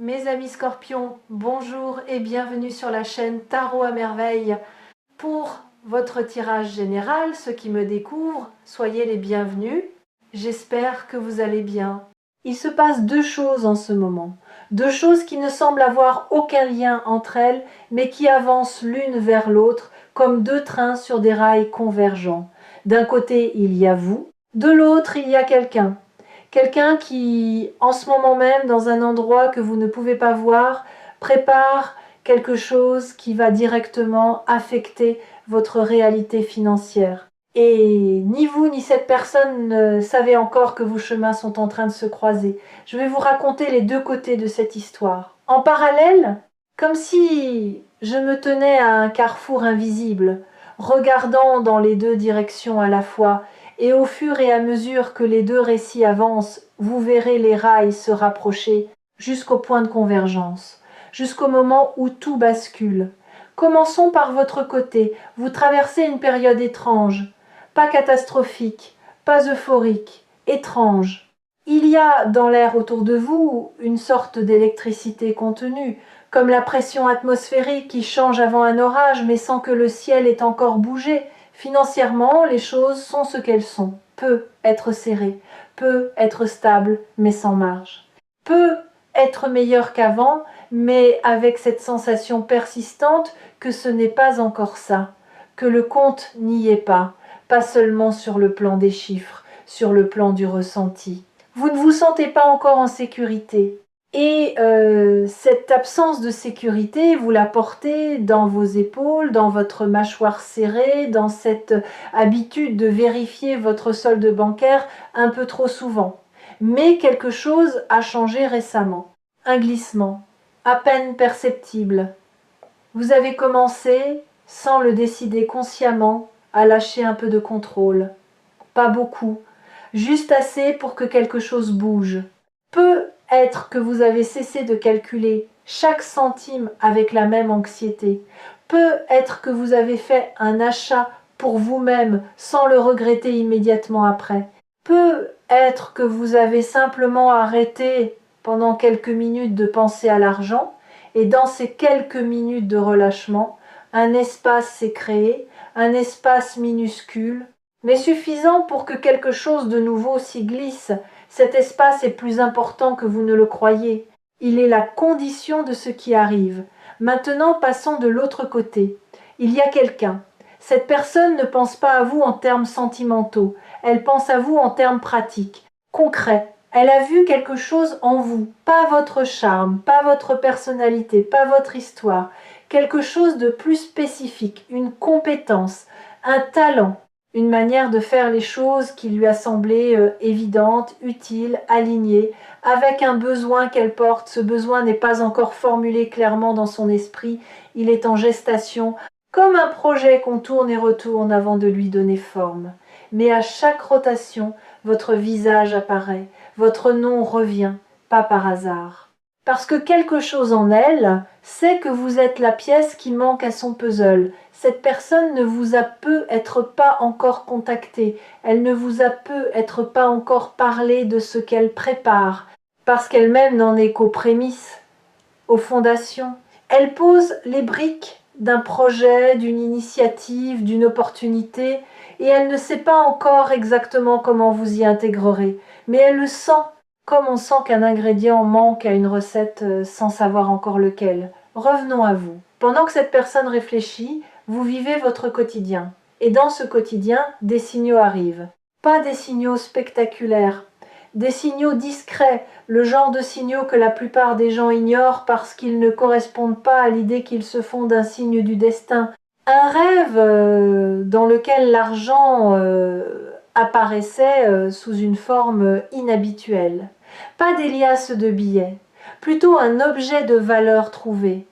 Mes amis scorpions, bonjour et bienvenue sur la chaîne Tarot à merveille. Pour votre tirage général, ceux qui me découvrent, soyez les bienvenus. J'espère que vous allez bien. Il se passe deux choses en ce moment. Deux choses qui ne semblent avoir aucun lien entre elles, mais qui avancent l'une vers l'autre comme deux trains sur des rails convergents. D'un côté, il y a vous, de l'autre, il y a quelqu'un. Quelqu'un qui, en ce moment même, dans un endroit que vous ne pouvez pas voir, prépare quelque chose qui va directement affecter votre réalité financière. Et ni vous ni cette personne ne savez encore que vos chemins sont en train de se croiser. Je vais vous raconter les deux côtés de cette histoire. En parallèle, comme si je me tenais à un carrefour invisible, regardant dans les deux directions à la fois, et au fur et à mesure que les deux récits avancent, vous verrez les rails se rapprocher jusqu'au point de convergence, jusqu'au moment où tout bascule. Commençons par votre côté. Vous traversez une période étrange, pas catastrophique, pas euphorique, étrange. Il y a dans l'air autour de vous une sorte d'électricité contenue, comme la pression atmosphérique qui change avant un orage mais sans que le ciel ait encore bougé. Financièrement, les choses sont ce qu'elles sont. Peut être serrées, peut être stable, mais sans marge. Peut être meilleur qu'avant, mais avec cette sensation persistante que ce n'est pas encore ça, que le compte n'y est pas seulement sur le plan des chiffres, sur le plan du ressenti. Vous ne vous sentez pas encore en sécurité. Et cette absence de sécurité, vous la portez dans vos épaules, dans votre mâchoire serrée, dans cette habitude de vérifier votre solde bancaire un peu trop souvent. Mais quelque chose a changé récemment. Un glissement, à peine perceptible. Vous avez commencé, sans le décider consciemment, à lâcher un peu de contrôle. Pas beaucoup, juste assez pour que quelque chose bouge. Peut-être que vous avez cessé de calculer chaque centime avec la même anxiété. Peut-être que vous avez fait un achat pour vous-même sans le regretter immédiatement après. Peut-être que vous avez simplement arrêté pendant quelques minutes de penser à l'argent et dans ces quelques minutes de relâchement, un espace s'est créé, un espace minuscule, mais suffisant pour que quelque chose de nouveau s'y glisse. Cet espace est plus important que vous ne le croyez. Il est la condition de ce qui arrive. Maintenant, passons de l'autre côté. Il y a quelqu'un. Cette personne ne pense pas à vous en termes sentimentaux. Elle pense à vous en termes pratiques, concrets. Elle a vu quelque chose en vous, pas votre charme, pas votre personnalité, pas votre histoire. Quelque chose de plus spécifique, une compétence, un talent. Une manière de faire les choses qui lui a semblé évidente, utile, alignée, avec un besoin qu'elle porte. Ce besoin n'est pas encore formulé clairement dans son esprit, il est en gestation, comme un projet qu'on tourne et retourne avant de lui donner forme. Mais à chaque rotation, votre visage apparaît, votre nom revient, pas par hasard. Parce que quelque chose en elle sait que vous êtes la pièce qui manque à son puzzle. Cette personne ne vous a peut-être pas encore contacté, elle ne vous a peut-être pas encore parlé de ce qu'elle prépare, parce qu'elle-même n'en est qu'aux prémices, aux fondations. Elle pose les briques d'un projet, d'une initiative, d'une opportunité, et elle ne sait pas encore exactement comment vous y intégrerez, mais elle le sent, comme on sent qu'un ingrédient manque à une recette sans savoir encore lequel. Revenons à vous. Pendant que cette personne réfléchit, vous vivez votre quotidien. Et dans ce quotidien, des signaux arrivent. Pas des signaux spectaculaires, des signaux discrets, le genre de signaux que la plupart des gens ignorent parce qu'ils ne correspondent pas à l'idée qu'ils se font d'un signe du destin. Un rêve dans lequel l'argent apparaissait sous une forme inhabituelle. Pas des liasses de billets, plutôt un objet de valeur trouvé,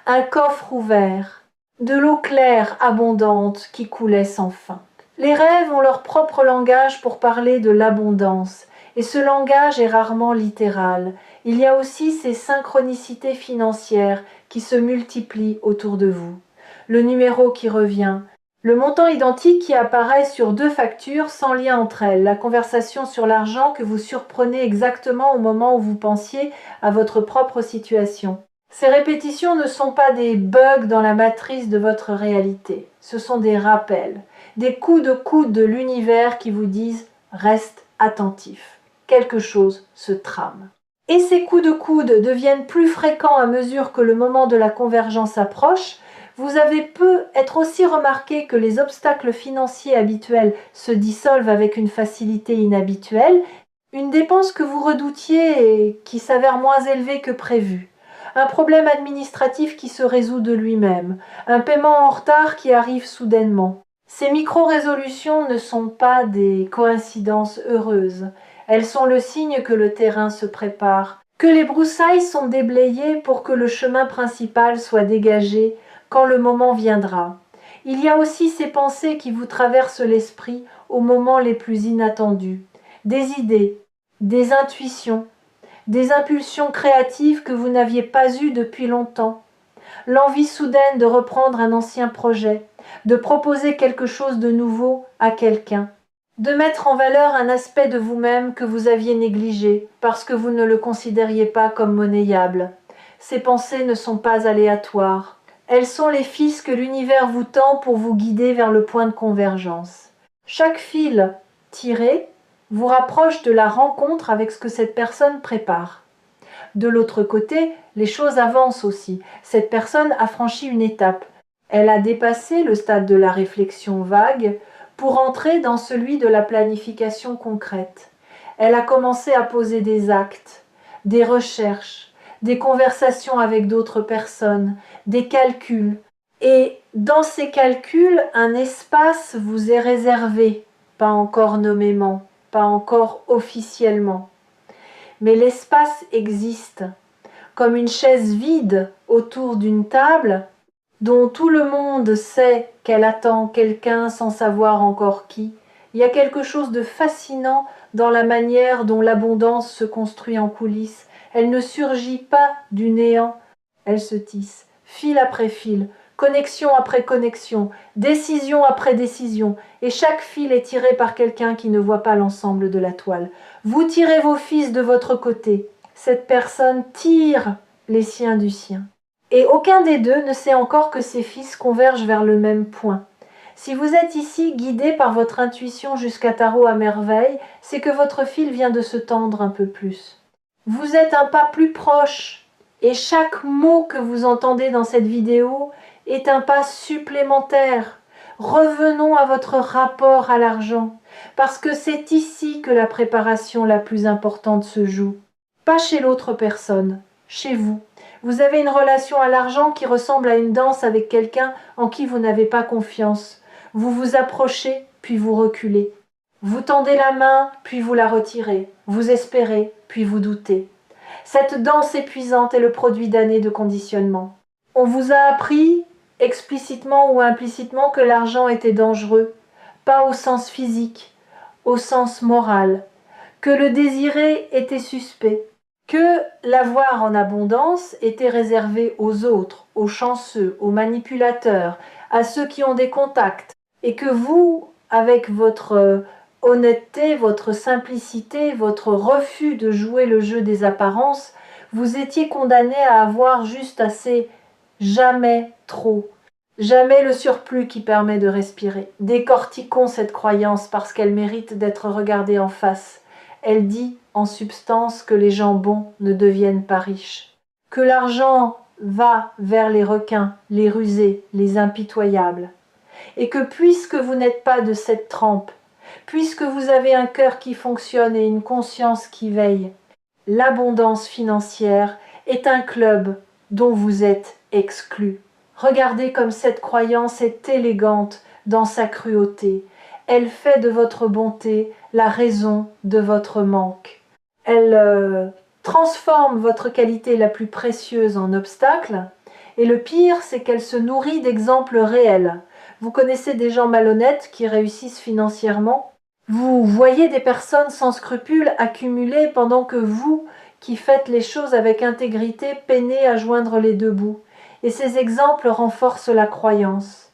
un coffre ouvert, de l'eau claire abondante qui coulait sans fin. Les rêves ont leur propre langage pour parler de l'abondance, et ce langage est rarement littéral. Il y a aussi ces synchronicités financières qui se multiplient autour de vous. Le numéro qui revient, Le montant identique qui apparaît sur 2 factures sans lien entre elles, la conversation sur l'argent que vous surprenez exactement au moment où vous pensiez à votre propre situation. Ces répétitions ne sont pas des bugs dans la matrice de votre réalité, ce sont des rappels, des coups de coude de l'univers qui vous disent « reste attentif ». Quelque chose se trame. Et ces coups de coude deviennent plus fréquents à mesure que le moment de la convergence approche. Vous avez peut-être aussi remarqué que les obstacles financiers habituels se dissolvent avec une facilité inhabituelle, une dépense que vous redoutiez et qui s'avère moins élevée que prévu, un problème administratif qui se résout de lui-même, un paiement en retard qui arrive soudainement. Ces micro-résolutions ne sont pas des coïncidences heureuses, elles sont le signe que le terrain se prépare, que les broussailles sont déblayées pour que le chemin principal soit dégagé quand le moment viendra. Il y a aussi ces pensées qui vous traversent l'esprit aux moments les plus inattendus, des idées, des intuitions, des impulsions créatives que vous n'aviez pas eues depuis longtemps, l'envie soudaine de reprendre un ancien projet, de proposer quelque chose de nouveau à quelqu'un, de mettre en valeur un aspect de vous-même que vous aviez négligé parce que vous ne le considériez pas comme monnayable. Ces pensées ne sont pas aléatoires. Elles sont les fils que l'univers vous tend pour vous guider vers le point de convergence. Chaque fil tiré vous rapproche de la rencontre avec ce que cette personne prépare. De l'autre côté, les choses avancent aussi. Cette personne a franchi une étape. Elle a dépassé le stade de la réflexion vague pour entrer dans celui de la planification concrète. Elle a commencé à poser des actes, des recherches, des conversations avec d'autres personnes, des calculs. Et dans ces calculs, un espace vous est réservé, pas encore nommément, pas encore officiellement. Mais l'espace existe, comme une chaise vide autour d'une table dont tout le monde sait qu'elle attend quelqu'un sans savoir encore qui. Il y a quelque chose de fascinant dans la manière dont l'abondance se construit en coulisses. Elle ne surgit pas du néant, elle se tisse, fil après fil, connexion après connexion, décision après décision, et chaque fil est tiré par quelqu'un qui ne voit pas l'ensemble de la toile. Vous tirez vos fils de votre côté, cette personne tire les siens du sien. Et aucun des deux ne sait encore que ses fils convergent vers le même point. Si vous êtes ici guidé par votre intuition jusqu'à Tarot à merveille, c'est que votre fil vient de se tendre un peu plus. Vous êtes un pas plus proche, et chaque mot que vous entendez dans cette vidéo est un pas supplémentaire. Revenons à votre rapport à l'argent, parce que c'est ici que la préparation la plus importante se joue. Pas chez l'autre personne, chez vous. Vous avez une relation à l'argent qui ressemble à une danse avec quelqu'un en qui vous n'avez pas confiance. Vous vous approchez, puis vous reculez. Vous tendez la main, puis vous la retirez. Vous espérez, puis vous doutez. Cette danse épuisante est le produit d'années de conditionnement. On vous a appris, explicitement ou implicitement, que l'argent était dangereux, pas au sens physique, au sens moral, que le désirer était suspect, que l'avoir en abondance était réservé aux autres, aux chanceux, aux manipulateurs, à ceux qui ont des contacts, et que vous, avec votre honnêteté, votre simplicité, votre refus de jouer le jeu des apparences, vous étiez condamné à avoir juste assez, jamais trop, jamais le surplus qui permet de respirer. Décortiquons cette croyance parce qu'elle mérite d'être regardée en face. Elle dit, en substance, que les gens bons ne deviennent pas riches, que l'argent va vers les requins, les rusés, les impitoyables, et que puisque vous n'êtes pas de cette trempe, puisque vous avez un cœur qui fonctionne et une conscience qui veille, l'abondance financière est un club dont vous êtes exclu. Regardez comme cette croyance est élégante dans sa cruauté. Elle fait de votre bonté la raison de votre manque. Elle transforme votre qualité la plus précieuse en obstacle. Et le pire, c'est qu'elle se nourrit d'exemples réels. Vous connaissez des gens malhonnêtes qui réussissent financièrement. Vous voyez des personnes sans scrupules accumuler pendant que vous, qui faites les choses avec intégrité, peinez à joindre les deux bouts. Et ces exemples renforcent la croyance.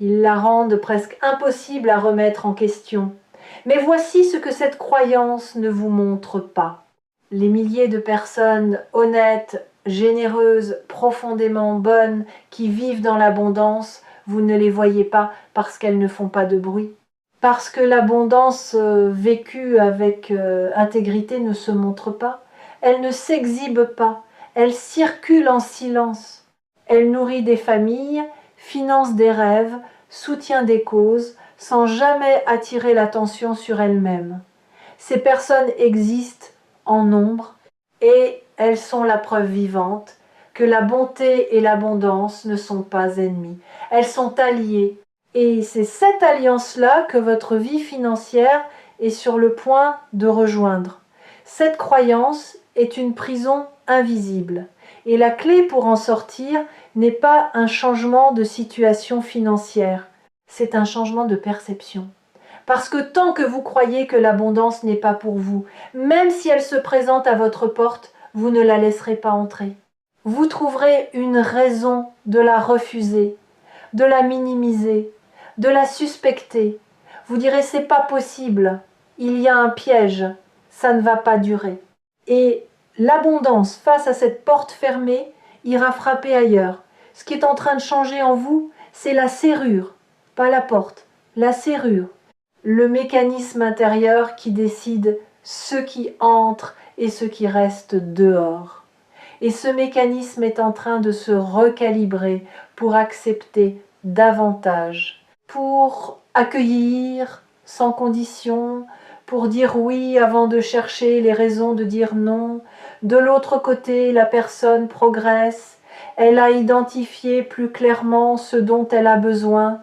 Ils la rendent presque impossible à remettre en question. Mais voici ce que cette croyance ne vous montre pas. Les milliers de personnes honnêtes, généreuses, profondément bonnes, qui vivent dans l'abondance, vous ne les voyez pas parce qu'elles ne font pas de bruit. Parce que l'abondance vécue avec intégrité ne se montre pas, elle ne s'exhibe pas, elle circule en silence. Elle nourrit des familles, finance des rêves, soutient des causes, sans jamais attirer l'attention sur elle-même. Ces personnes existent en nombre et elles sont la preuve vivante que la bonté et l'abondance ne sont pas ennemies. Elles sont alliées. Et c'est cette alliance-là que votre vie financière est sur le point de rejoindre. Cette croyance est une prison invisible. Et la clé pour en sortir n'est pas un changement de situation financière, c'est un changement de perception. Parce que tant que vous croyez que l'abondance n'est pas pour vous, même si elle se présente à votre porte, vous ne la laisserez pas entrer. Vous trouverez une raison de la refuser, de la minimiser, de la suspecter. Vous direz c'est pas possible, il y a un piège, ça ne va pas durer. Et l'abondance face à cette porte fermée ira frapper ailleurs. Ce qui est en train de changer en vous, c'est la serrure, pas la porte, la serrure. Le mécanisme intérieur qui décide ce qui entre et ce qui reste dehors. Et ce mécanisme est en train de se recalibrer pour accepter davantage, pour accueillir sans condition, pour dire oui avant de chercher les raisons de dire non. De l'autre côté, la personne progresse, elle a identifié plus clairement ce dont elle a besoin.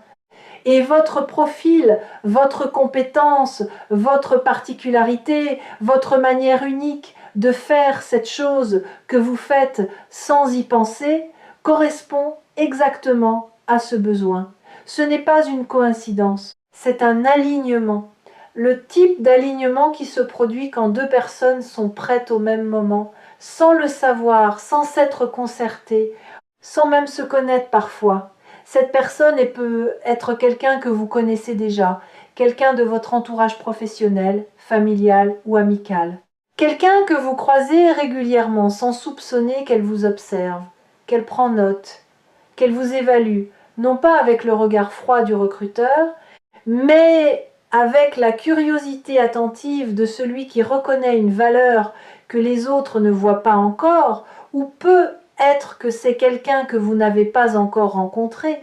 Et votre profil, votre compétence, votre particularité, votre manière unique de faire cette chose que vous faites sans y penser, correspond exactement à ce besoin. Ce n'est pas une coïncidence, c'est un alignement. Le type d'alignement qui se produit quand deux personnes sont prêtes au même moment, sans le savoir, sans s'être concertées, sans même se connaître parfois. Cette personne peut être quelqu'un que vous connaissez déjà, quelqu'un de votre entourage professionnel, familial ou amical. Quelqu'un que vous croisez régulièrement sans soupçonner qu'elle vous observe, qu'elle prend note, qu'elle vous évalue, non pas avec le regard froid du recruteur, mais avec la curiosité attentive de celui qui reconnaît une valeur que les autres ne voient pas encore, ou peut être que c'est quelqu'un que vous n'avez pas encore rencontré,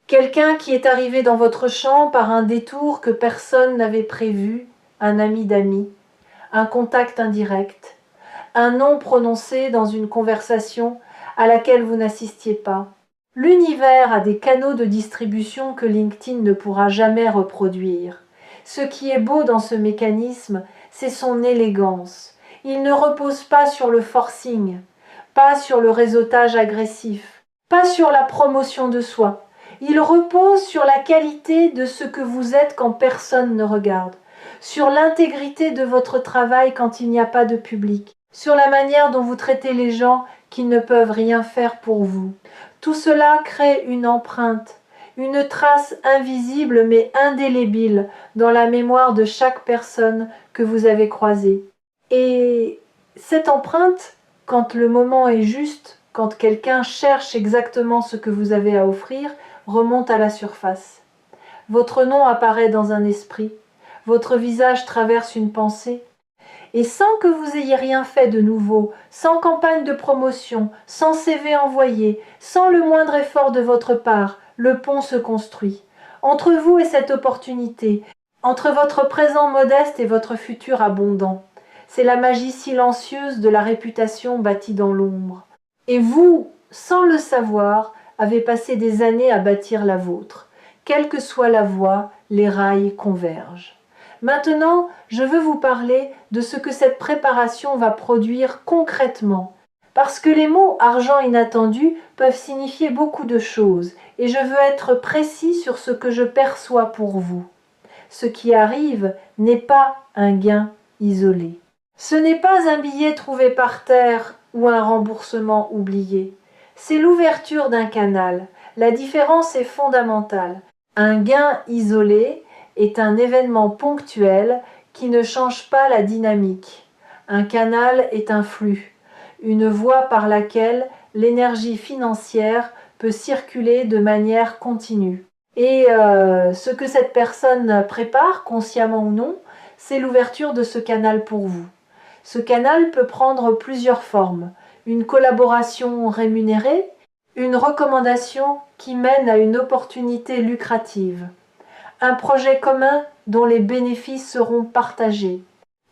quelqu'un qui est arrivé dans votre champ par un détour que personne n'avait prévu, un ami d'amis, un contact indirect, un nom prononcé dans une conversation à laquelle vous n'assistiez pas. L'univers a des canaux de distribution que LinkedIn ne pourra jamais reproduire. Ce qui est beau dans ce mécanisme, c'est son élégance. Il ne repose pas sur le forcing, pas sur le réseautage agressif, pas sur la promotion de soi. Il repose sur la qualité de ce que vous êtes quand personne ne regarde, sur l'intégrité de votre travail quand il n'y a pas de public, sur la manière dont vous traitez les gens qui ne peuvent rien faire pour vous. Tout cela crée une empreinte, une trace invisible mais indélébile dans la mémoire de chaque personne que vous avez croisée. Et cette empreinte, quand le moment est juste, quand quelqu'un cherche exactement ce que vous avez à offrir, remonte à la surface. Votre nom apparaît dans un esprit, votre visage traverse une pensée, et sans que vous ayez rien fait de nouveau, sans campagne de promotion, sans CV envoyé, sans le moindre effort de votre part, le pont se construit. Entre vous et cette opportunité, entre votre présent modeste et votre futur abondant. C'est la magie silencieuse de la réputation bâtie dans l'ombre. Et vous, sans le savoir, avez passé des années à bâtir la vôtre. Quelle que soit la voie, les rails convergent. Maintenant, je veux vous parler de ce que cette préparation va produire concrètement. Parce que les mots « argent inattendu » peuvent signifier beaucoup de choses, et je veux être précis sur ce que je perçois pour vous. Ce qui arrive n'est pas un gain isolé. Ce n'est pas un billet trouvé par terre ou un remboursement oublié. C'est l'ouverture d'un canal. La différence est fondamentale. Un gain isolé est un événement ponctuel qui ne change pas la dynamique. Un canal est un flux, une voie par laquelle l'énergie financière peut circuler de manière continue. Et ce que cette personne prépare, consciemment ou non, c'est l'ouverture de ce canal pour vous. Ce canal peut prendre plusieurs formes. Une collaboration rémunérée, une recommandation qui mène à une opportunité lucrative, un projet commun dont les bénéfices seront partagés,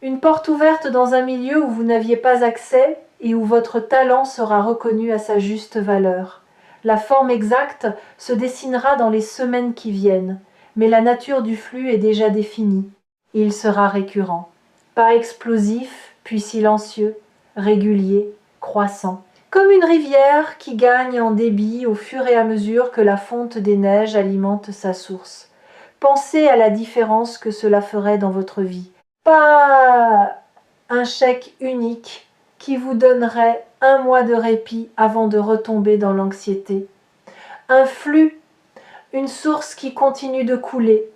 une porte ouverte dans un milieu où vous n'aviez pas accès et où votre talent sera reconnu à sa juste valeur. La forme exacte se dessinera dans les semaines qui viennent, mais la nature du flux est déjà définie. Il sera récurrent, pas explosif, puis silencieux, régulier, croissant. Comme une rivière qui gagne en débit au fur et à mesure que la fonte des neiges alimente sa source. Pensez à la différence que cela ferait dans votre vie. Pas un chèque unique qui vous donnerait un mois de répit avant de retomber dans l'anxiété. Un flux, une source qui continue de couler,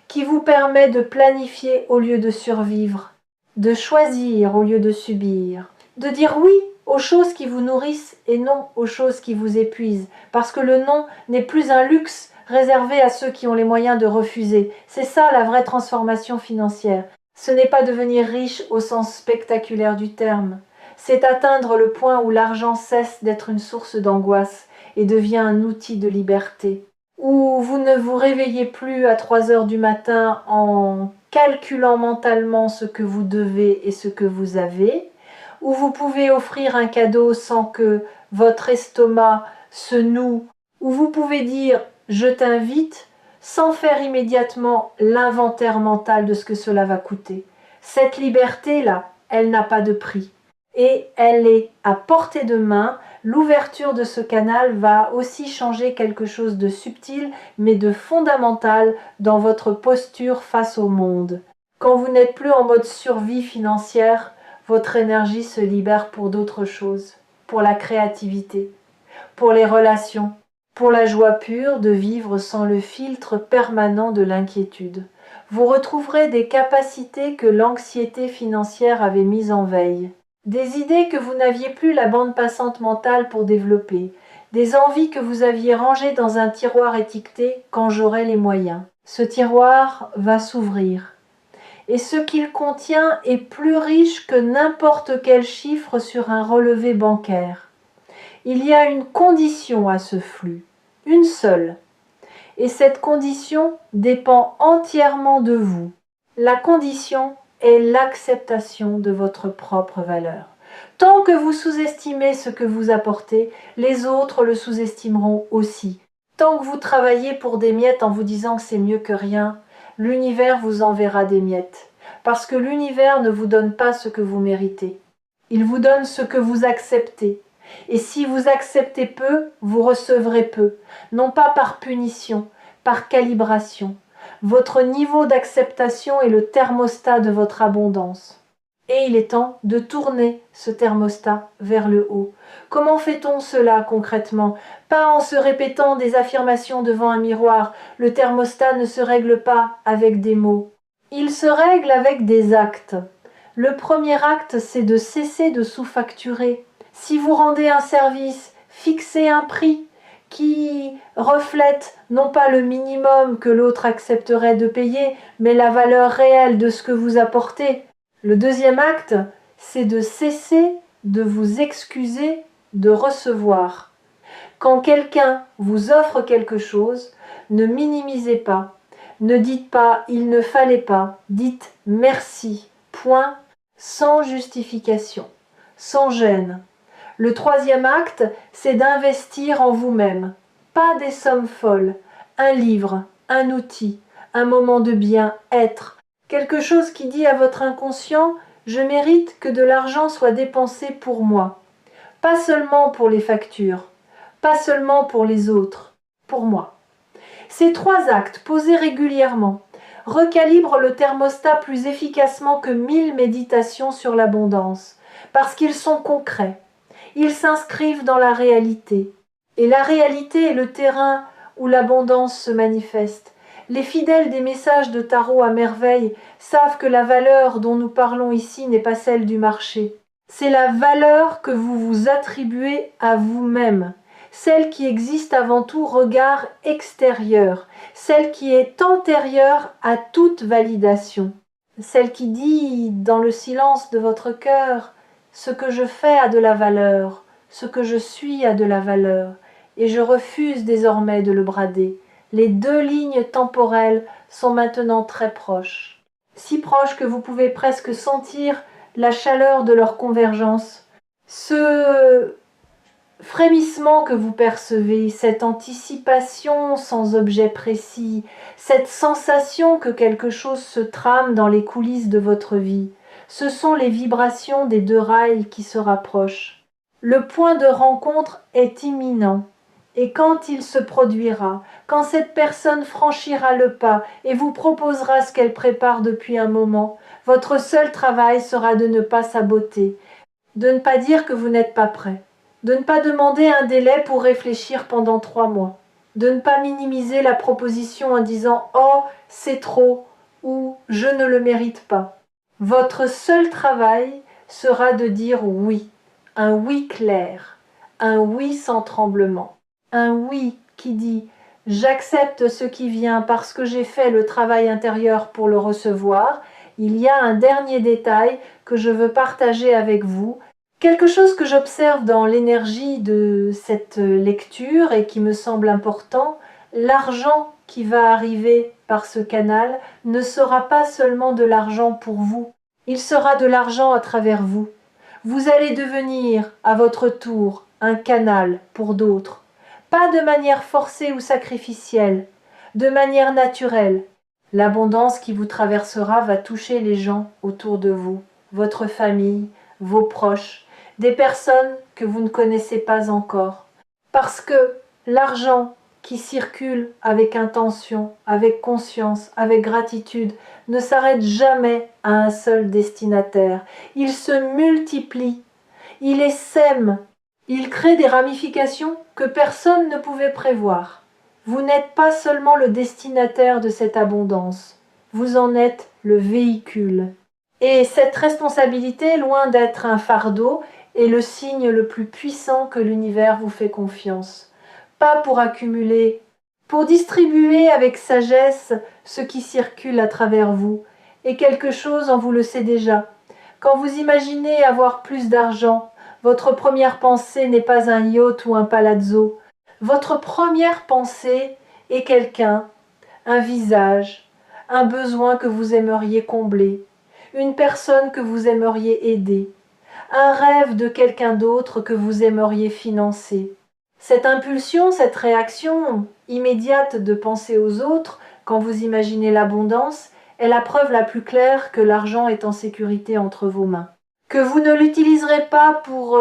qui vous permet de planifier au lieu de survivre, de choisir au lieu de subir, de dire oui aux choses qui vous nourrissent et non aux choses qui vous épuisent, parce que le non n'est plus un luxe réservé à ceux qui ont les moyens de refuser. C'est ça la vraie transformation financière. Ce n'est pas devenir riche au sens spectaculaire du terme, c'est atteindre le point où l'argent cesse d'être une source d'angoisse et devient un outil de liberté, où vous ne vous réveillez plus à 3 heures du matin en calculant mentalement ce que vous devez et ce que vous avez, où vous pouvez offrir un cadeau sans que votre estomac se noue, où vous pouvez dire « je t'invite » sans faire immédiatement l'inventaire mental de ce que cela va coûter. Cette liberté-là, elle n'a pas de prix. Et elle est à portée de main. L'ouverture de ce canal va aussi changer quelque chose de subtil, mais de fondamental dans votre posture face au monde. Quand vous n'êtes plus en mode survie financière, votre énergie se libère pour d'autres choses, pour la créativité, pour les relations, pour la joie pure de vivre sans le filtre permanent de l'inquiétude. Vous retrouverez des capacités que l'anxiété financière avait mises en veille, des idées que vous n'aviez plus la bande passante mentale pour développer, des envies que vous aviez rangées dans un tiroir étiqueté « quand j'aurai les moyens ». Ce tiroir va s'ouvrir. Et ce qu'il contient est plus riche que n'importe quel chiffre sur un relevé bancaire. Il y a une condition à ce flux, une seule. Et cette condition dépend entièrement de vous. La condition est l'acceptation de votre propre valeur. Tant que vous sous-estimez ce que vous apportez, les autres le sous-estimeront aussi. Tant que vous travaillez pour des miettes en vous disant que c'est mieux que rien, l'univers vous enverra des miettes. Parce que l'univers ne vous donne pas ce que vous méritez. Il vous donne ce que vous acceptez. Et si vous acceptez peu, vous recevrez peu, non pas par punition, par calibration. Votre niveau d'acceptation est le thermostat de votre abondance. Et il est temps de tourner ce thermostat vers le haut. Comment fait-on cela concrètement? Pas en se répétant des affirmations devant un miroir. Le thermostat ne se règle pas avec des mots. Il se règle avec des actes. Le premier acte, c'est de cesser de sous-facturer. Si vous rendez un service, fixez un prix qui reflète non pas le minimum que l'autre accepterait de payer, mais la valeur réelle de ce que vous apportez. Le deuxième acte, c'est de cesser de vous excuser de recevoir. Quand quelqu'un vous offre quelque chose, ne minimisez pas. Ne dites pas « il ne fallait pas », dites « merci », point, sans justification, sans gêne. Le troisième acte, c'est d'investir en vous-même. Pas des sommes folles, un livre, un outil, un moment de bien-être, quelque chose qui dit à votre inconscient « je mérite que de l'argent soit dépensé pour moi ». Pas seulement pour les factures, pas seulement pour les autres, pour moi. Ces trois actes, posés régulièrement, recalibrent le thermostat plus efficacement que 1000 méditations sur l'abondance, parce qu'ils sont concrets. Ils s'inscrivent dans la réalité. Et la réalité est le terrain où l'abondance se manifeste. Les fidèles des messages de tarot à merveille savent que la valeur dont nous parlons ici n'est pas celle du marché. C'est la valeur que vous vous attribuez à vous-même, celle qui existe avant tout regard extérieur, celle qui est antérieure à toute validation, celle qui dit dans le silence de votre cœur « Ce que je fais a de la valeur, ce que je suis a de la valeur, et je refuse désormais de le brader. » Les deux lignes temporelles sont maintenant très proches, si proches que vous pouvez presque sentir la chaleur de leur convergence. Ce frémissement que vous percevez, cette anticipation sans objet précis, cette sensation que quelque chose se trame dans les coulisses de votre vie, ce sont les vibrations des deux rails qui se rapprochent. Le point de rencontre est imminent. Et quand il se produira, quand cette personne franchira le pas et vous proposera ce qu'elle prépare depuis un moment, votre seul travail sera de ne pas saboter, de ne pas dire que vous n'êtes pas prêt, de ne pas demander un délai pour réfléchir pendant 3 mois, de ne pas minimiser la proposition en disant « Oh, c'est trop » ou « Je ne le mérite pas ». Votre seul travail sera de dire oui, un oui clair, un oui sans tremblement. Un oui qui dit « J'accepte ce qui vient parce que j'ai fait le travail intérieur pour le recevoir. Il y a un dernier détail que je veux partager avec vous. Quelque chose que j'observe dans l'énergie de cette lecture et qui me semble important, l'argent qui va arriver par ce canal ne sera pas seulement de l'argent pour vous, il sera de l'argent à travers vous. Vous allez devenir, à votre tour, un canal pour d'autres. Pas de manière forcée ou sacrificielle, de manière naturelle. L'abondance qui vous traversera va toucher les gens autour de vous, votre famille, vos proches, des personnes que vous ne connaissez pas encore. Parce que l'argent qui circule avec intention, avec conscience, avec gratitude, ne s'arrête jamais à un seul destinataire. Il se multiplie, il essaime. Il crée des ramifications que personne ne pouvait prévoir. Vous n'êtes pas seulement le destinataire de cette abondance, vous en êtes le véhicule. Et cette responsabilité, loin d'être un fardeau, est le signe le plus puissant que l'univers vous fait confiance. Pas pour accumuler, pour distribuer avec sagesse ce qui circule à travers vous. Et quelque chose en vous le sait déjà. Quand vous imaginez avoir plus d'argent, votre première pensée n'est pas un yacht ou un palazzo. Votre première pensée est quelqu'un, un visage, un besoin que vous aimeriez combler, une personne que vous aimeriez aider, un rêve de quelqu'un d'autre que vous aimeriez financer. Cette impulsion, cette réaction immédiate de penser aux autres quand vous imaginez l'abondance est la preuve la plus claire que l'argent est en sécurité entre vos mains. Que vous ne l'utiliserez pas pour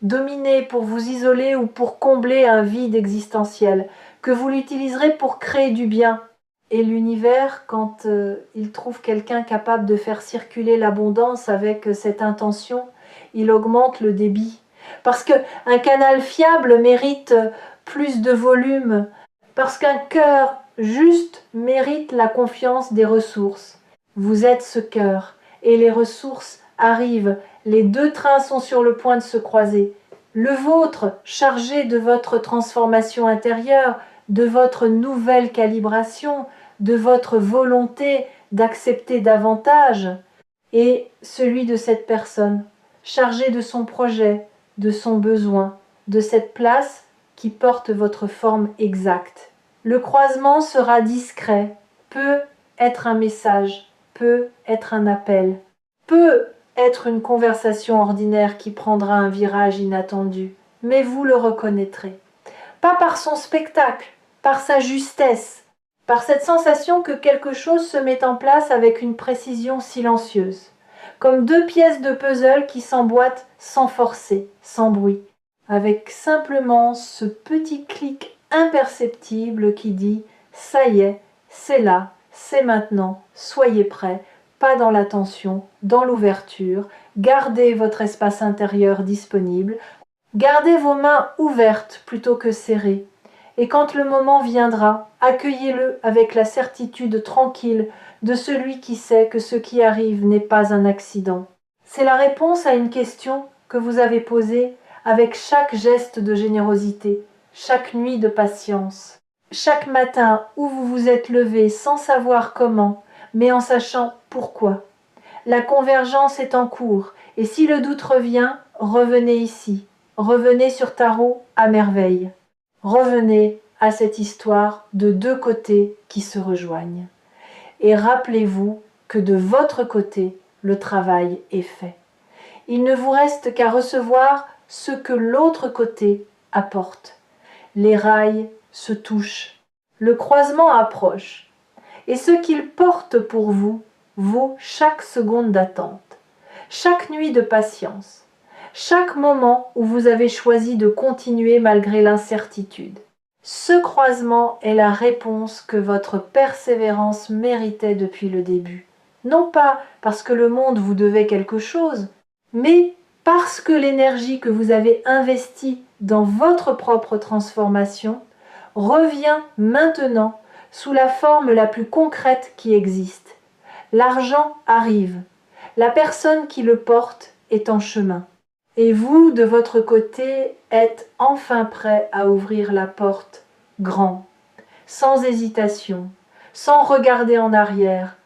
dominer, pour vous isoler ou pour combler un vide existentiel, que vous l'utiliserez pour créer du bien. Et l'univers, quand il trouve quelqu'un capable de faire circuler l'abondance avec cette intention, il augmente le débit. Parce qu'un canal fiable mérite plus de volume, parce qu'un cœur juste mérite la confiance des ressources. Vous êtes ce cœur, et les ressources arrivent, les deux trains sont sur le point de se croiser. Le vôtre, chargé de votre transformation intérieure, de votre nouvelle calibration, de votre volonté d'accepter davantage, et celui de cette personne, chargé de son projet, de son besoin, de cette place qui porte votre forme exacte. Le croisement sera discret, peut être un message, peut être un appel, peut être une conversation ordinaire qui prendra un virage inattendu, mais vous le reconnaîtrez. Pas par son spectacle, par sa justesse, par cette sensation que quelque chose se met en place avec une précision silencieuse, comme deux pièces de puzzle qui s'emboîtent sans forcer, sans bruit, avec simplement ce petit clic imperceptible qui dit « ça y est, c'est là, c'est maintenant, soyez prêts ». Pas dans la tension, dans l'ouverture, gardez votre espace intérieur disponible, gardez vos mains ouvertes plutôt que serrées, Et quand le moment viendra, accueillez-le avec la certitude tranquille de celui qui sait que ce qui arrive n'est pas un accident. C'est la réponse à une question que vous avez posée avec chaque geste de générosité, chaque nuit de patience, chaque matin où vous vous êtes levé sans savoir comment, mais en sachant pourquoi. La convergence est en cours, et si le doute revient, revenez ici, revenez sur Tarot à merveille. Revenez à cette histoire de deux côtés qui se rejoignent. Et rappelez-vous que de votre côté, le travail est fait. Il ne vous reste qu'à recevoir ce que l'autre côté apporte. Les rails se touchent, le croisement approche, et ce qu'il porte pour vous vaut chaque seconde d'attente, chaque nuit de patience, chaque moment où vous avez choisi de continuer malgré l'incertitude. Ce croisement est la réponse que votre persévérance méritait depuis le début. Non pas parce que le monde vous devait quelque chose, mais parce que l'énergie que vous avez investie dans votre propre transformation revient maintenant sous la forme la plus concrète qui existe. L'argent arrive, la personne qui le porte est en chemin. Et vous, de votre côté, êtes enfin prêt à ouvrir la porte grand, sans hésitation, sans regarder en arrière,